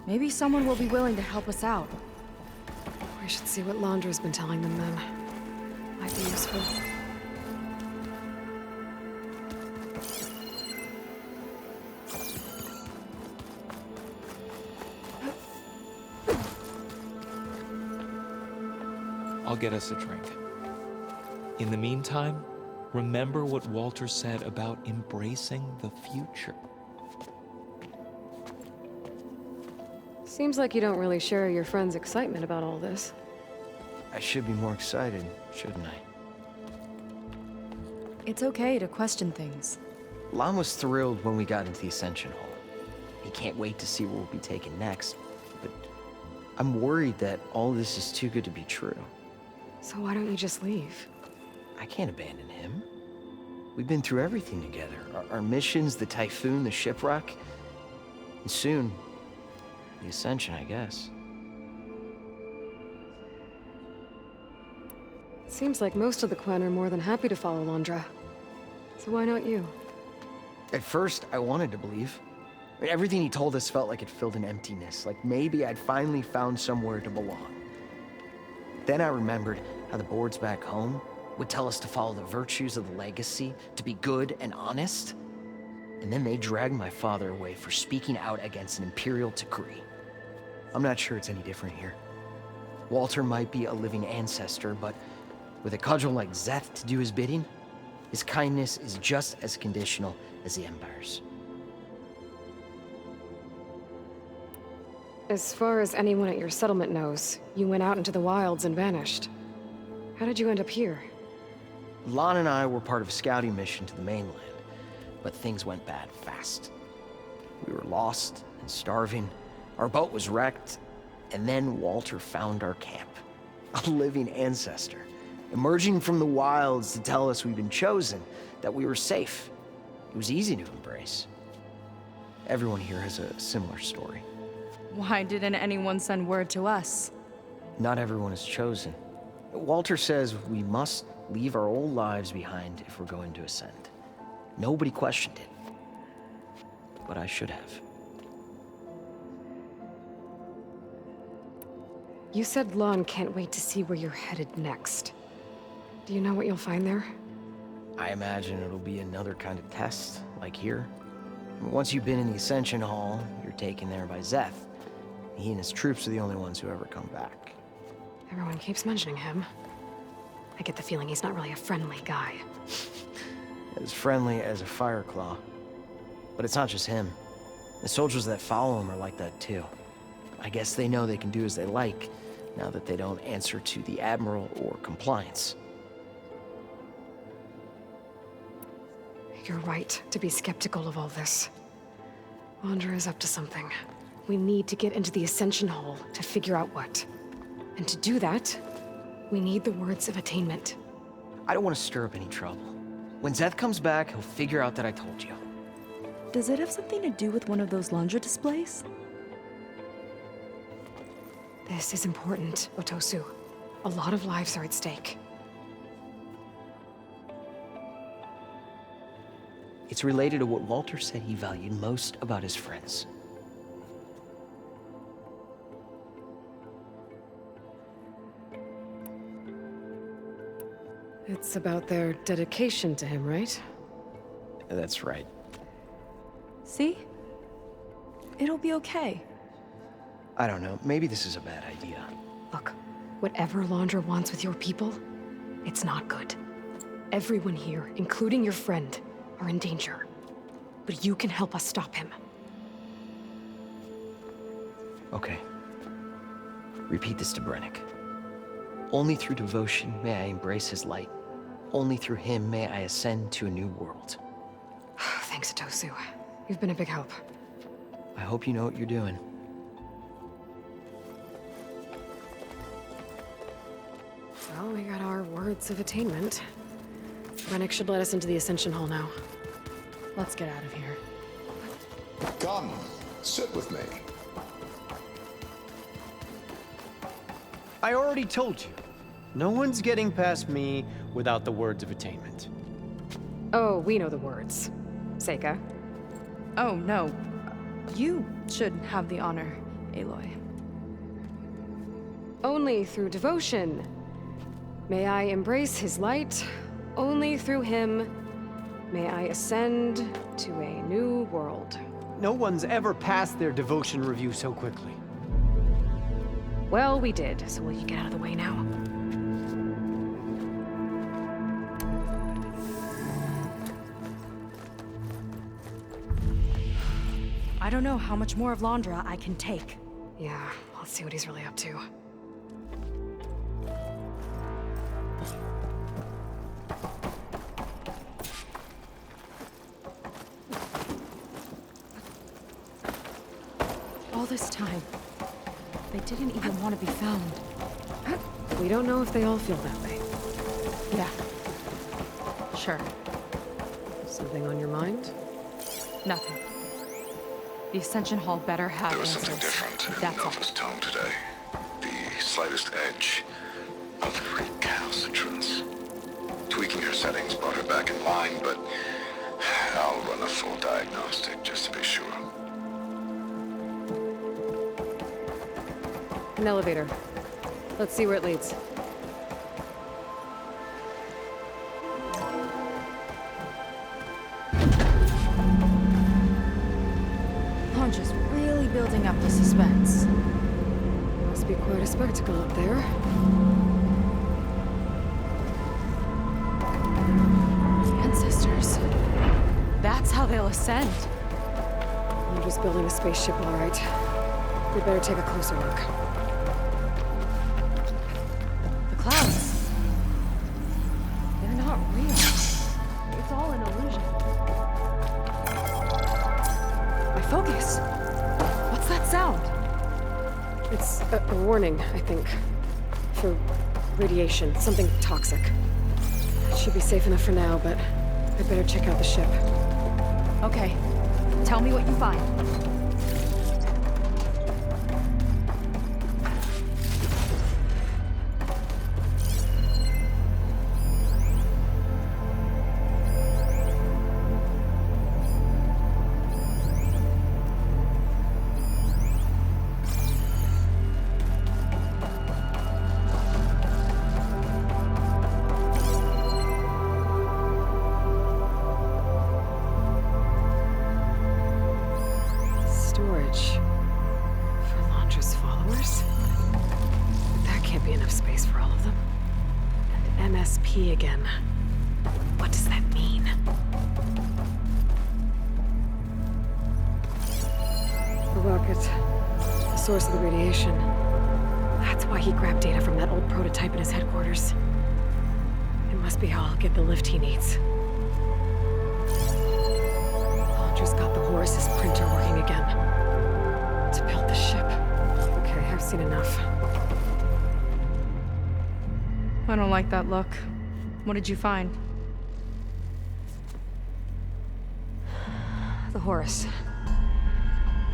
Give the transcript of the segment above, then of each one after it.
Maybe someone will be willing to help us out. We should see what Londra's been telling them then. Might be useful. I'll get us a drink. In the meantime, remember what Walter said about embracing the future. Seems like you don't really share your friend's excitement about all this. I should be more excited, shouldn't I? It's okay to question things. Lon was thrilled when we got into the Ascension Hall. He can't wait to see where we'll be taken next, but I'm worried that all this is too good to be true. So why don't you just leave? I can't abandon him. We've been through everything together. Our missions, the Typhoon, the shipwreck, and soon, the Ascension, I guess. Seems like most of the Quen are more than happy to follow Londra. So why not you? At first, I wanted to believe. I mean, everything he told us felt like it filled an emptiness, like maybe I'd finally found somewhere to belong. Then I remembered how the boards back home would tell us to follow the virtues of the legacy, to be good and honest. And then they dragged my father away for speaking out against an imperial decree. I'm not sure it's any different here. Walter might be a living ancestor, but with a cudgel like Zeth to do his bidding, his kindness is just as conditional as the Empire's. As far as anyone at your settlement knows, you went out into the wilds and vanished. How did you end up here? Lon and I were part of a scouting mission to the mainland, but things went bad fast. We were lost and starving, our boat was wrecked, and then Walter found our camp. A living ancestor, emerging from the wilds to tell us we'd been chosen, that we were safe. It was easy to embrace. Everyone here has a similar story. Why didn't anyone send word to us? Not everyone is chosen. Walter says we must leave our old lives behind if we're going to ascend. Nobody questioned it. But I should have. You said Lon can't wait to see where you're headed next. Do you know what you'll find there? I imagine it'll be another kind of test, like here. Once you've been in the Ascension Hall, you're taken there by Zeth. He and his troops are the only ones who ever come back. Everyone keeps mentioning him. I get the feeling he's not really a friendly guy. As friendly as a Fireclaw. But it's not just him. The soldiers that follow him are like that too. I guess they know they can do as they like, now that they don't answer to the Admiral or compliance. You're right to be skeptical of all this. Londra is up to something. We need to get into the Ascension Hall to figure out what. And to do that, we need the words of attainment. I don't want to stir up any trouble. When Zeth comes back, he'll figure out that I told you. Does it have something to do with one of those Londra displays? This is important, Otosu. A lot of lives are at stake. It's related to what Walter said he valued most about his friends. It's about their dedication to him, right? That's right. See? It'll be okay. I don't know, maybe this is a bad idea. Look, whatever Londra wants with your people, it's not good. Everyone here, including your friend, are in danger. But you can help us stop him. Okay. Repeat this to Brennick. Only through devotion may I embrace his light. Only through him may I ascend to a new world. Thanks, Otosu. You've been a big help. I hope you know what you're doing. Well, we got our words of attainment. Brennick should let us into the Ascension Hall now. Let's get out of here. Come, sit with me. I already told you. No one's getting past me without the words of attainment. Oh, we know the words. Seika. Oh, no. You should have the honor. Aloy. Only through devotion. May I embrace his light. Only through him may I ascend to a new world. No one's ever passed their devotion review so quickly. Well, we did, so will you get out of the way now? I don't know how much more of Londra I can take. Yeah, let's see what he's really up to. All this time, they didn't even want to be found. We don't know if they all feel that way. Yeah. Sure. Something on your mind? Nothing. The Ascension Hall better have There was something answers. different in That's all. Nova's tone today. The slightest edge of recalcitrance. Tweaking her settings brought her back in line, but I'll run a full diagnostic just to be sure. An elevator. Let's see where it leads. Londra's really building up the suspense. Must be quite a spectacle up there. Ancestors. That's how they'll ascend. I'm just building a spaceship, all right. We better take a closer look. The clouds. They're not real. It's all an illusion. My focus. What's that sound? It's a warning, I think. For radiation, something toxic. It should be safe enough for now, but I better check out the ship. Okay. Tell me what you find. Storage. For Londra's followers? That can't be enough space for all of them. And MSP again. What does that mean? The rocket. The source of the radiation. That's why he grabbed data from that old prototype in his headquarters. It must be how I'll get the lift he needs. Londra's got the Horus's printer working again. To build the ship. Okay, I've seen enough. I don't like that look. What did you find? The Horus.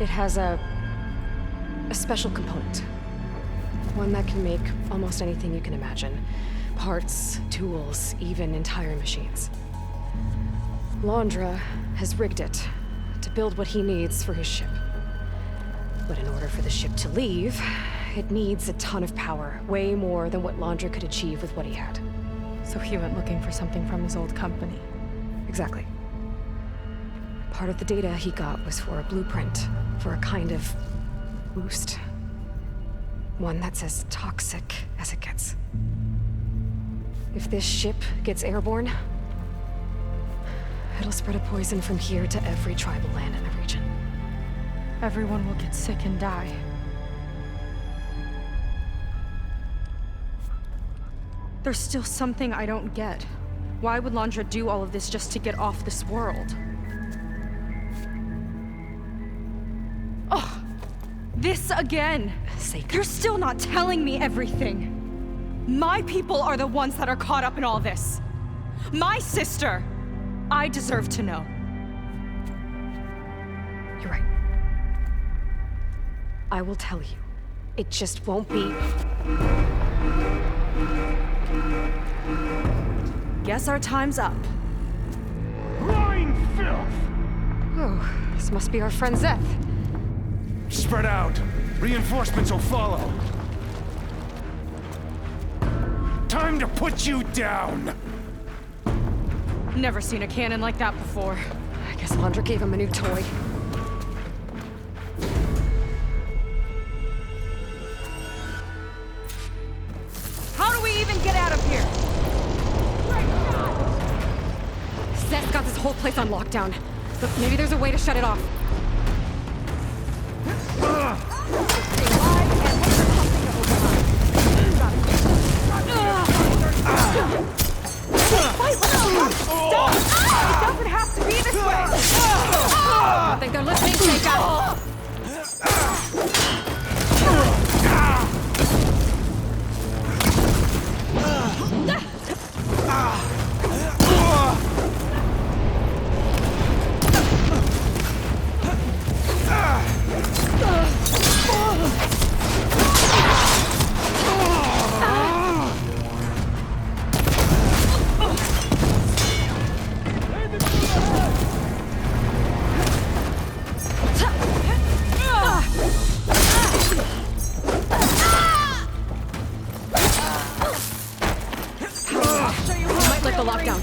It has a special component. One that can make almost anything you can imagine. Parts, tools, even entire machines. Londra has rigged it to build what he needs for his ship. But in order for the ship to leave, it needs a ton of power, way more than what Londra could achieve with what he had. So he went looking for something from his old company. Exactly. Part of the data he got was for a blueprint, for a kind of boost. One that's as toxic as it gets. If this ship gets airborne, it'll spread a poison from here to every tribal land in the region. Everyone will get sick and die. There's still something I don't get. Why would Londra do all of this just to get off this world? Oh, this again! You're still not telling me everything. My people are the ones that are caught up in all this. My sister! I deserve to know. You're right. I will tell you. It just won't be... Guess our time's up. Lying filth! Oh, this must be our friend Zeth. Spread out. Reinforcements will follow. Time to put you down! Never seen a cannon like that before. I guess Laundra gave him a new toy. How do we even get out of here? Seth's got this whole place on lockdown. But maybe there's a way to shut it off. Stop! It doesn't have to be this way! I think they're listening, Seika. Might lift the lockdown.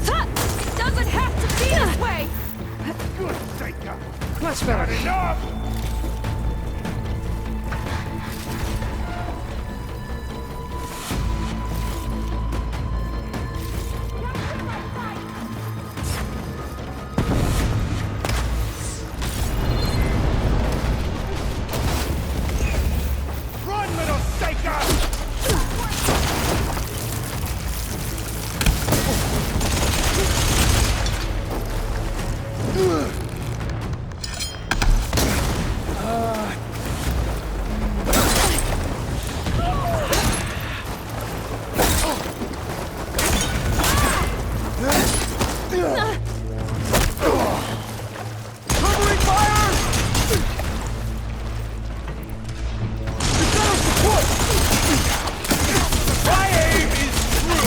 It doesn't have to be this way! Good Seika! Much better. Enough! Run, little Seika! Covering fire! My aim is true!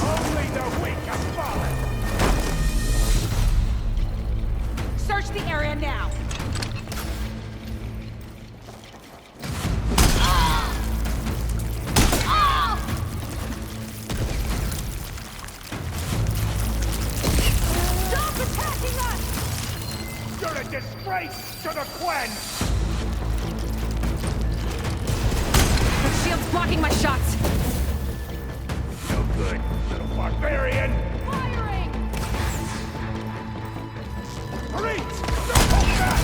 Only the weak have fallen! Search the area now! Stop attacking us! You're a disgrace to the Gwen! The shield's blocking my shots. No good, little barbarian! Firing! Great! Don't hold back!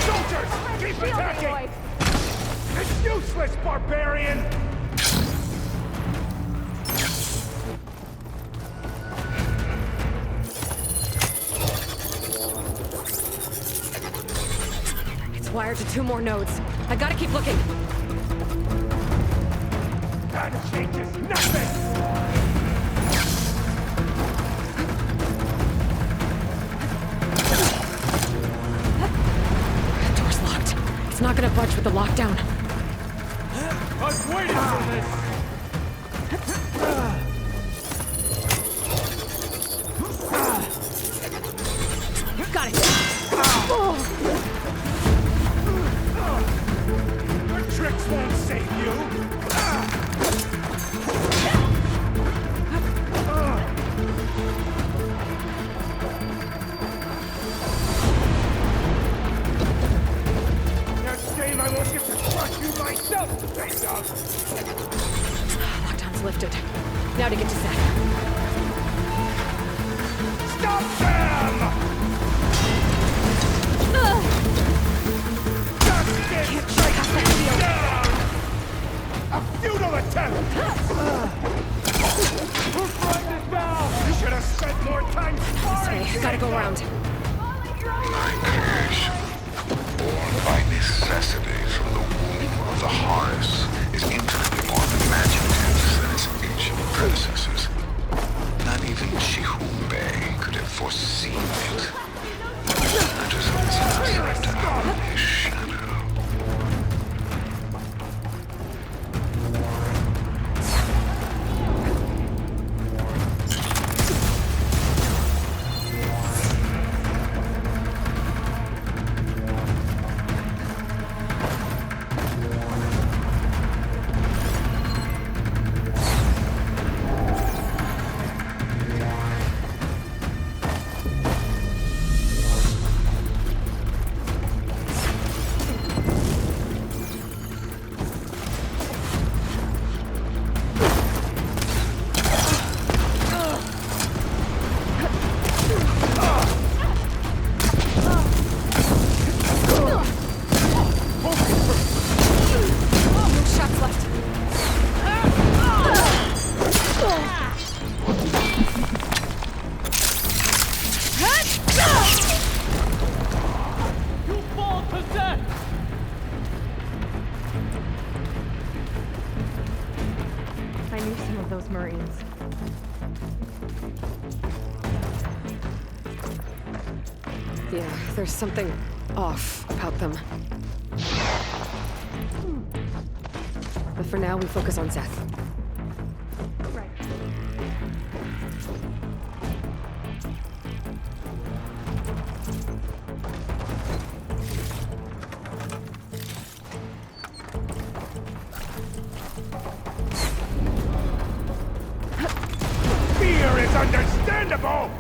Soldiers, keep attacking! It's useless, barbarian! It's wired to 2 more nodes. I gotta keep looking. That changes nothing! Door's locked. It's not gonna budge with the lockdown. I've waited for this! Got it. Your tricks won't save you! Next game I won't get to crush you myself, Seika! Lockdown's lifted. Now to get to Seth. Stop them! More time Okay, gotta go around. My creation, born by necessity from the womb of the Horus, is infinitely more imaginative than its ancient predecessors. Not even Chihumbe could have foreseen it. I just left out of his shadow. Shots left. You fall to death! I knew some of those Marines. Yeah, there's something off about them. But for now, we focus on Seth. Right. Fear is understandable!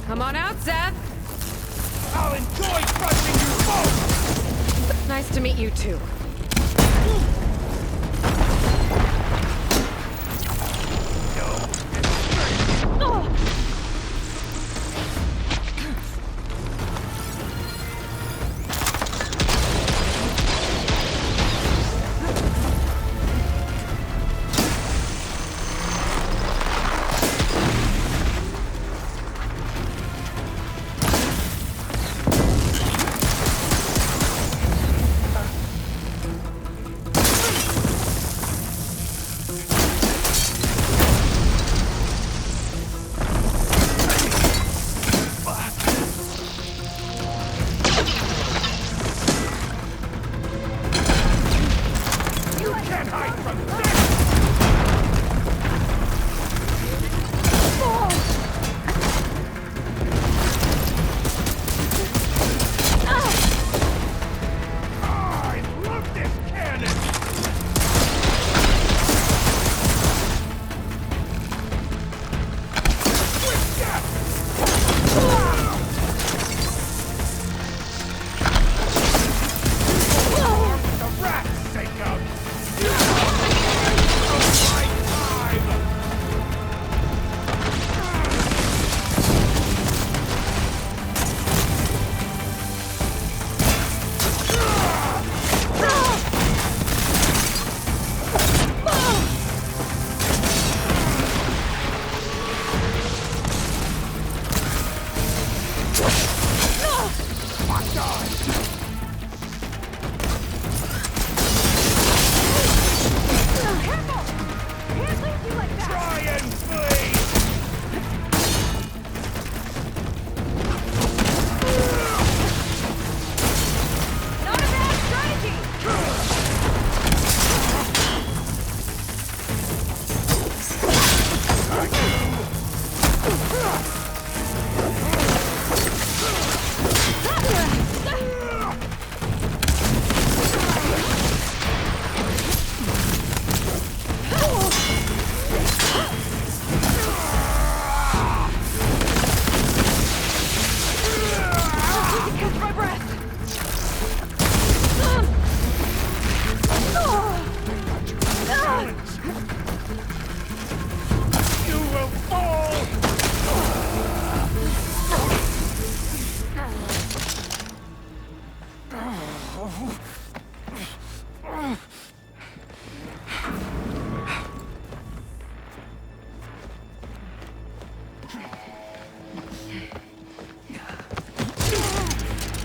Come on out, Seth! I'll enjoy crushing you both! Nice to meet you, too.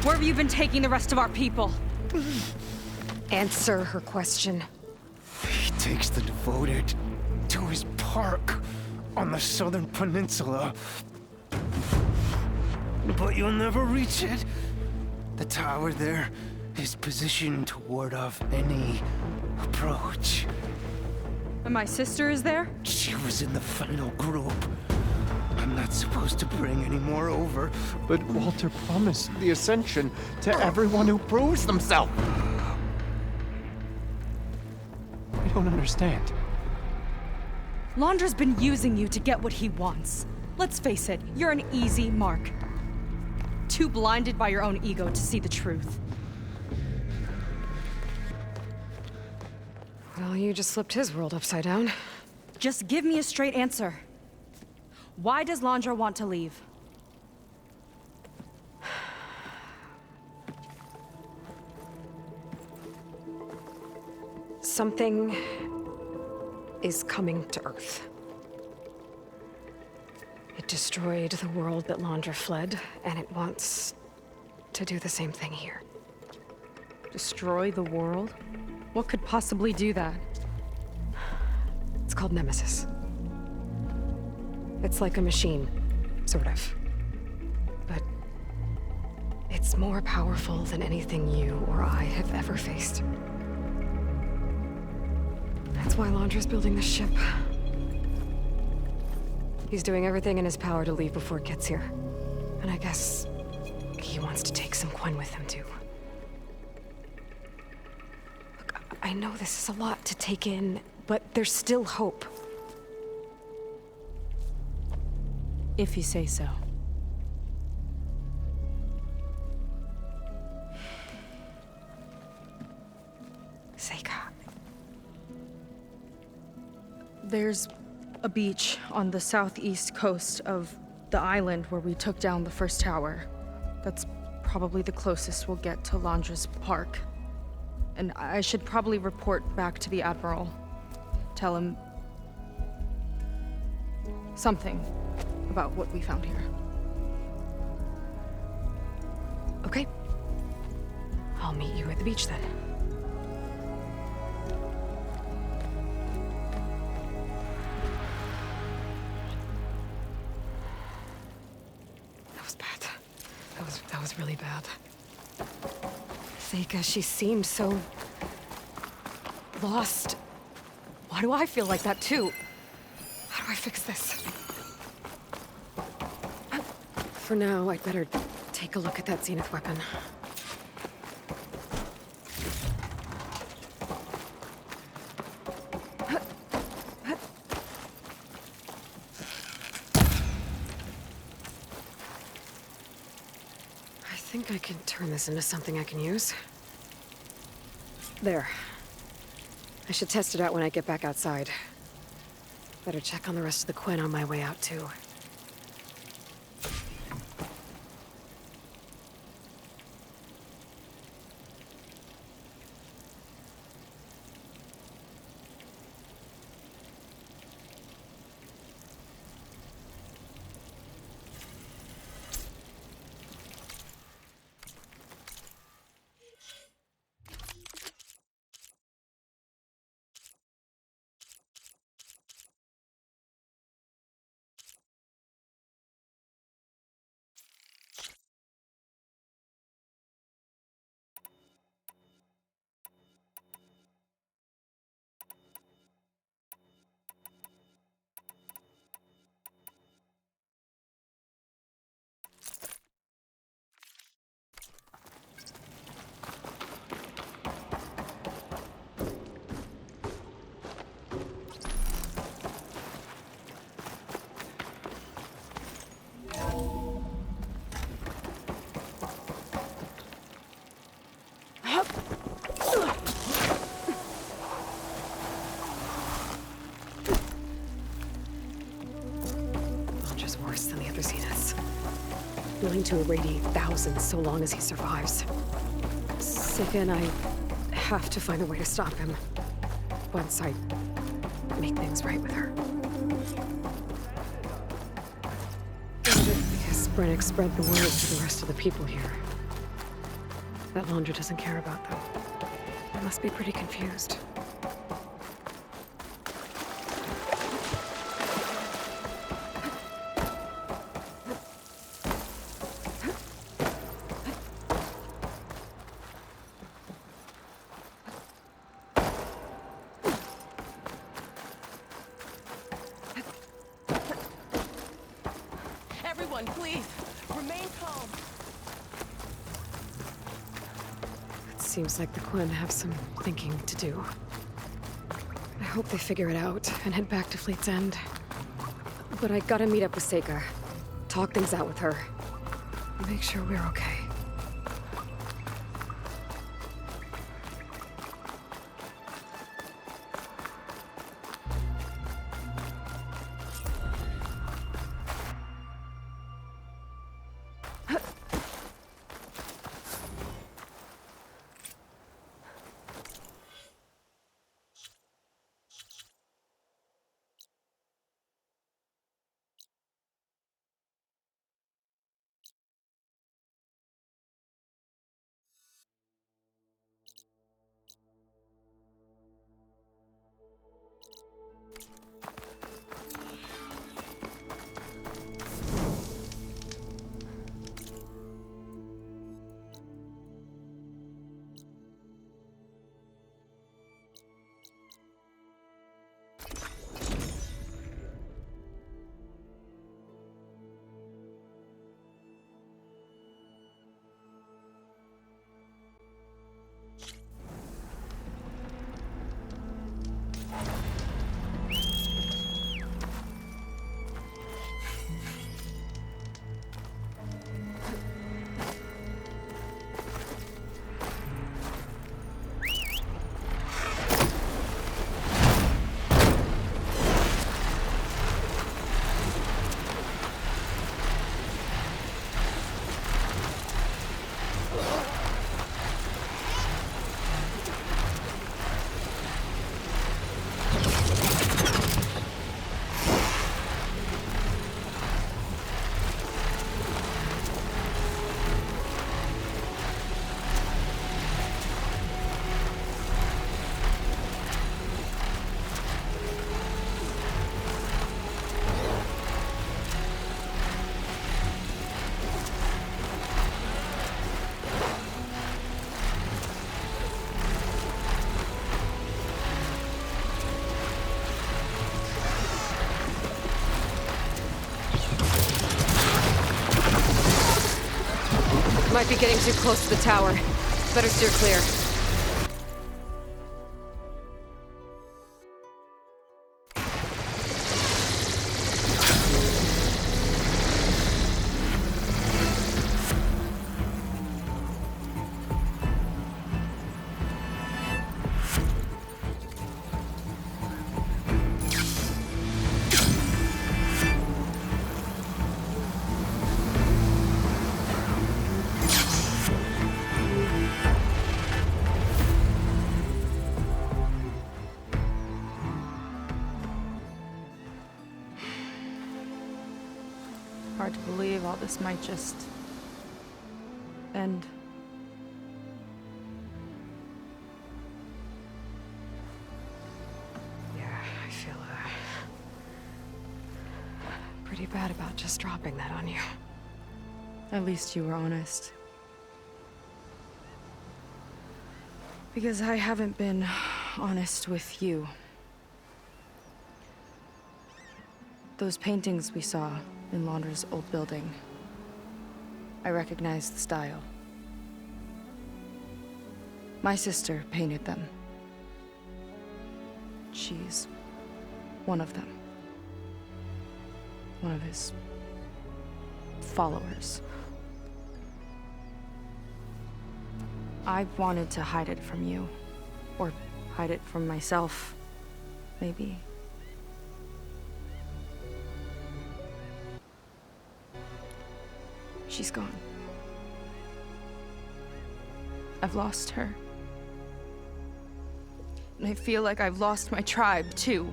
Where have you been taking the rest of our people? Answer her question. He takes the devoted to his park on the southern peninsula. But you'll never reach it. The tower there is positioned to ward off any approach. And my sister is there? She was in the final group. I'm not supposed to bring any more over, but Walter promised the Ascension to everyone who proves themselves. I don't understand. Londra's been using you to get what he wants. Let's face it, you're an easy mark. Too blinded by your own ego to see the truth. Well, you just flipped his world upside down. Just give me a straight answer. Why does Londra want to leave? Something is coming to Earth. It destroyed the world that Londra fled, and it wants to do the same thing here. Destroy the world? What could possibly do that? It's called Nemesis. It's like a machine, sort of. But it's more powerful than anything you or I have ever faced. That's why Londra's building this ship. He's doing everything in his power to leave before it gets here. And I guess he wants to take some Quen with him, too. Look, I know this is a lot to take in, but there's still hope. If you say so. Seika. There's a beach on the southeast coast of the island where we took down the first tower. That's probably the closest we'll get to Londra's park. And I should probably report back to the Admiral. Tell him something about what we found here. Okay. I'll meet you at the beach then. That was bad. That was really bad. Seika, she seemed so lost. Why do I feel like that too? How do I fix this? For now, I'd better take a look at that Zenith weapon. I think I can turn this into something I can use. There. I should test it out when I get back outside. Better check on the rest of the Quen on my way out, too. Worse than the other Zeniths. Willing to irradiate thousands so long as he survives. Seika and I have to find a way to stop him. Once I make things right with her. Because Brennick spread the word to the rest of the people here. that Laundry doesn't care about them. They must be pretty confused. Everyone, please, remain calm. It seems like the Quen have some thinking to do. I hope they figure it out and head back to Fleet's End. But I gotta meet up with Seika. Talk things out with her. Make sure we're okay. Might be getting too close to the tower. Better steer clear. Hard to believe all this might just end. Yeah, I feel pretty bad about just dropping that on you. At least you were honest. Because I haven't been honest with you. Those paintings we saw in Laundra's old building, I recognize the style. My sister painted them. She's one of them. One of his followers. I wanted to hide it from you. Or hide it from myself, maybe. She's gone. I've lost her. And I feel like I've lost my tribe, too.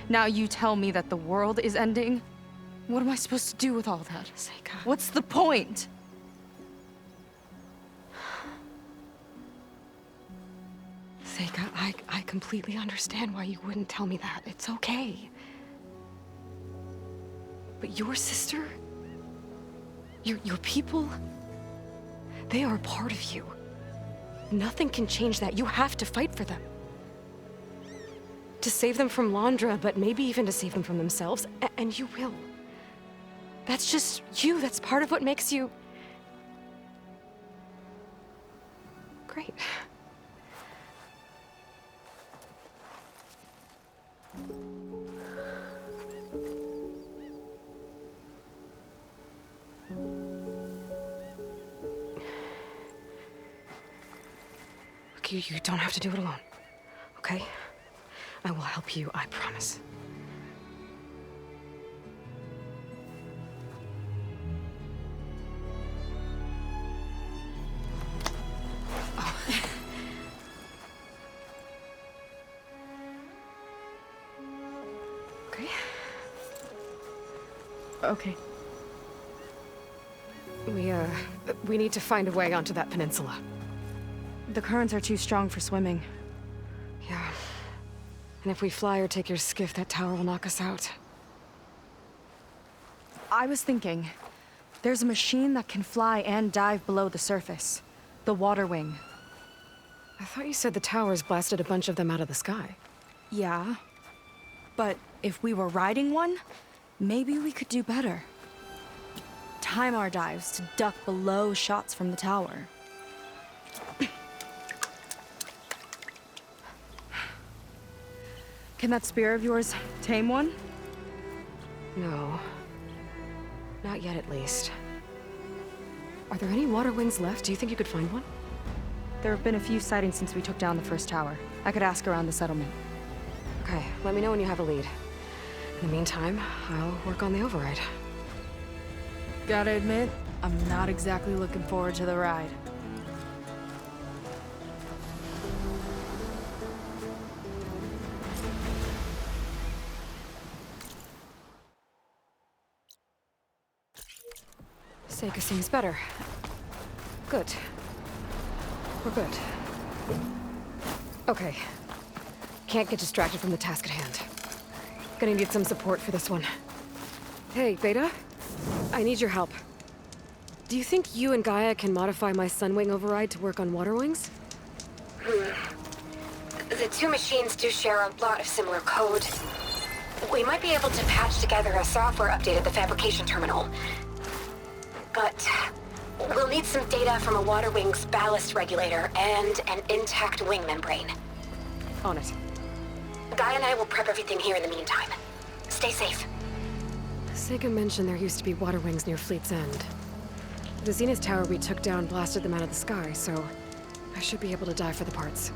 Now you tell me that the world is ending? What am I supposed to do with all that? Seika. What's the point? Seika, I completely understand why you wouldn't tell me that. It's okay. But your sister? Your people? They are a part of you. Nothing can change that. You have to fight for them. To save them from Londra, but maybe even to save them from themselves. And you will. That's just you. That's part of what makes you... great. Look, you don't have to do it alone, okay? I will help you, I promise. Oh. Okay. Okay. We need to find a way onto that peninsula. The currents are too strong for swimming. Yeah. And if we fly or take your skiff, that tower will knock us out. I was thinking, there's a machine that can fly and dive below the surface. The water wing. I thought you said the towers blasted a bunch of them out of the sky. Yeah. But if we were riding one, maybe we could do better. Time our dives to duck below shots from the tower. Can that spear of yours tame one? No. Not yet, at least. Are there any water wings left? Do you think you could find one? There have been a few sightings since we took down the first tower. I could ask around the settlement. Okay, let me know when you have a lead. In the meantime, I'll work on the override. Gotta admit, I'm not exactly looking forward to the ride. Seika seems better. Good. We're good. Okay. Can't get distracted from the task at hand. Gonna need some support for this one. Hey, Beta? I need your help. Do you think you and Gaia can modify my Sunwing override to work on water wings? The two machines do share a lot of similar code. We might be able to patch together a software update at the fabrication terminal. But we'll need some data from a water wing's ballast regulator and an intact wing membrane. On it. Guy and I will prep everything here in the meantime. Stay safe. Seika mentioned there used to be water wings near Fleet's End. The Zenith Tower we took down blasted them out of the sky, so I should be able to dive for the parts.